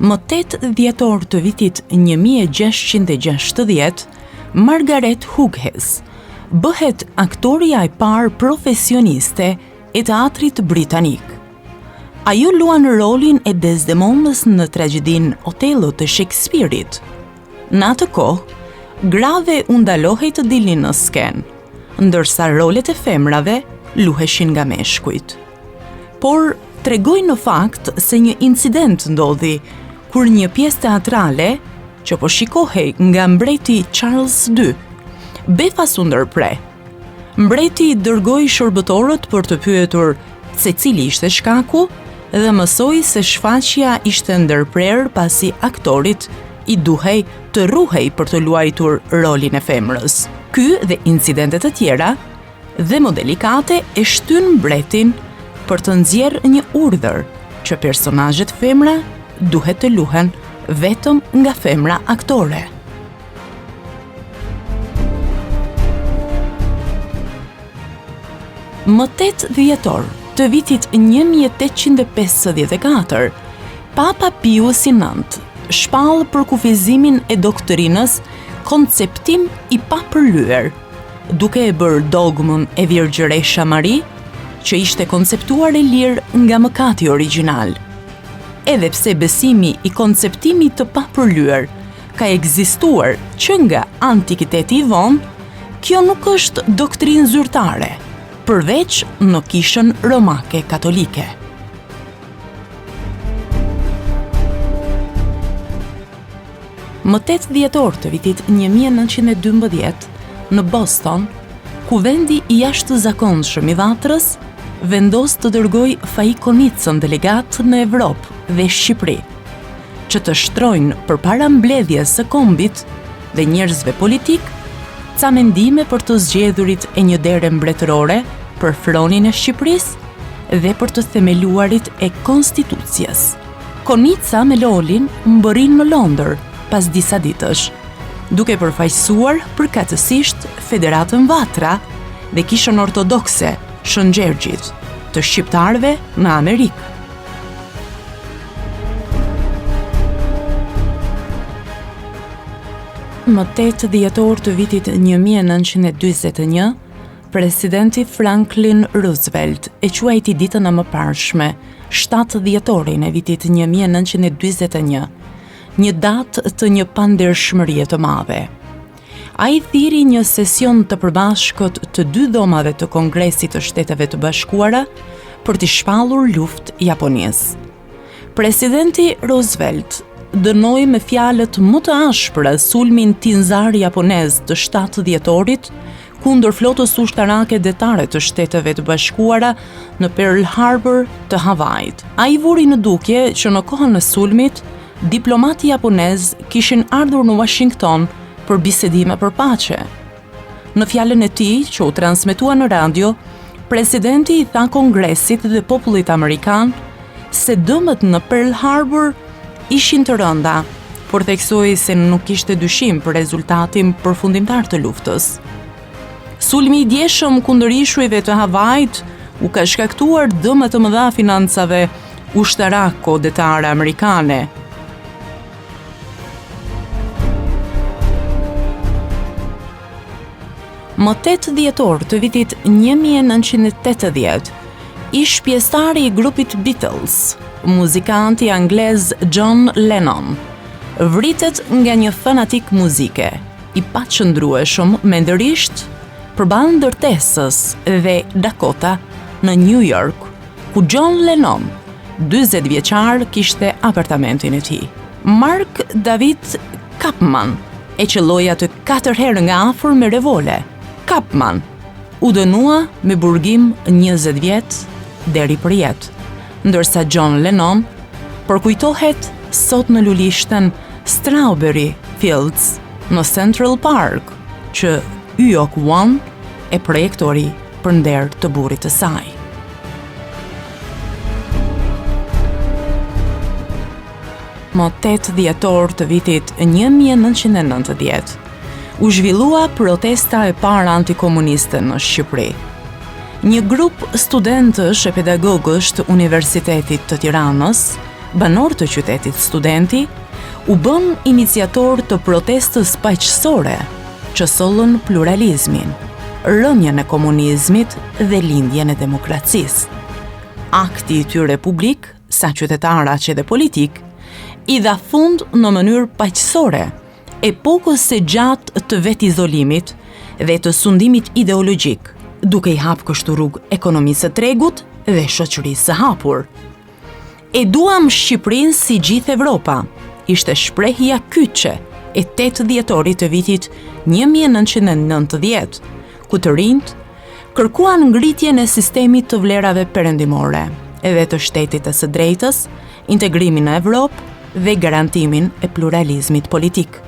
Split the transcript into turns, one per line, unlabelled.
Më 8 dhjetor të vitit 1660, Margaret Hughes bëhet aktoria e parë profesioniste e teatrit britanik. Ajo luan rolin e Desdemonës në tragjedinë Otello të Shakespeare-it. Në atë kohë, grave u ndalohej të dilnin në skenë, ndërsa rolet e femrave luheshin nga meshkujt. Por tregoj në fakt se një incident ndodhi kur një pjesë teatrale, që po shikohej nga mbreti Charles II, befas u ndërpre. Mbreti dërgoi shërbëtorët për të pyetur se cili ishte shkaku dhe mësoi se shfaqja ishte ndërprer pasi aktorit i duhej të ruhej për të luajtur rolin e femrës. Ky dhe incidentet të tjera dhe më delikate e shtyn mbretin për të nxjerrë një urdhër që personazhet femra duhet të luhen vetëm nga femra aktore. Më 8 dhjetor të vitit 1854, Papa Pius IX shpall për kufizimin e doktrinës konceptim i papërlyer, duke e bërë dogmën e Virgjëresha Mari, që ishte konceptuar e lirë nga mëkati origjinal. Edhe pse besimi i konceptimit të papërlyer ka ekzistuar që nga antikiteti i vonë, kjo nuk është doktrinë zyrtare, përveç në kishën romake katolike. Më 8 dhjetor të vitit 1912, në Boston, kuvendi i jashtëzakonshëm i Dhatrës vendos të dërgoj Faikonicën delegat në Evropë dhe Shqipëri, që të shtrojnë përpara mbledhjes së kombit dhe njerëzve politik ca mendime për të zgjedhurit e një dere mbretërore për fronin e Shqipërisë dhe për të themeluarit e konstitucias. Konica me Lolin mbërrin në Londër pas disa ditësh, duke përfaqësuar përkatësisht Federatën Vatra dhe Kishën Ortodokse Shën Gjergjit të shqiptarëve në Amerikë. Më 8 dhjetor të vitit 1941, presidenti Franklin Roosevelt e quajti ditën e mëparshme, 7 dhjetorin e vitit 1941, një datë të një pandershmërie të madhe. Ai thiri një sesion të përbashkët të 2 dhomave të Kongresit të Shteteve të Bashkuara për t'i shpallur luftë Japonisë. Presidenti Roosevelt dënoi me fjalët më të ashpra sulmin tinzar japonez të 7 dhjetorit kundër flotës ushtarake detare të Shteteve të Bashkuara në Pearl Harbor të Havajit. Ai vuri në dukje që në kohën e sulmit, diplomatë japonez kishin ardhur në Washington për bisedime për paqe. Në fjalën e tij, që u transmetua në radio, presidenti i tha Kongresit dhe popullit amerikan se dëmët në Pearl Harbor ishin të rënda, por theksoi se nuk kishte dyshim për rezultatin përfundimtar të luftës. Sulmi i djeshëm kundër ishujve të Havajit u ka shkaktuar dëme të mëdha financave ushtarako-detare amerikane. Më 8 dhjetor të vitit 1980, ish pjesëtari i grupit Beatles, muzikanti anglez John Lennon, vritet nga një fanatik muzike, i paqëndrueshëm mendërisht përballë ndërtesës dhe Dakota në New York, ku John Lennon, 40 vjeçar, kishte apartamentin e tij. Mark David Chapman e qelloi atë 4 herë nga afër me revole. Chapman u dënua me burgim 20 vjet deri për jetë, ndërsa John Lennon përkujtohet sot në lulishten Strawberry Fields në Central Park, që Yoko Ono e projektori për nder të burrit të saj. Më 8 dhjetor të vitit 1990, u zhvillua protesta e parë antikomuniste në Shqipëri. Një grup studentësh e pedagogësh të Universitetit të Tiranës banor të qytetit studenti, u bën iniciator të protestës paqësore që sollën pluralizmin, rënjën e komunizmit dhe lindjen e demokracisë. Akti i tyre publik, sa qytetar aq edhe politik, i dha fund në mënyrë paqësore epokës së gjatë të vetizolimit dhe të sundimit ideologjik, duke i hap kështu rrugë ekonomisë së tregut dhe shoqërisë së hapur. E duam Shqipërinë si gjithë Evropa, ishte shprehja kyçe e 8 dhjetorit të vitit 1990, ku të rinjt kërkuan ngritjen e sistemit të vlerave perëndimore, edhe të shtetit të së drejtës, integrimin në Evropë dhe garantimin e pluralizmit politik.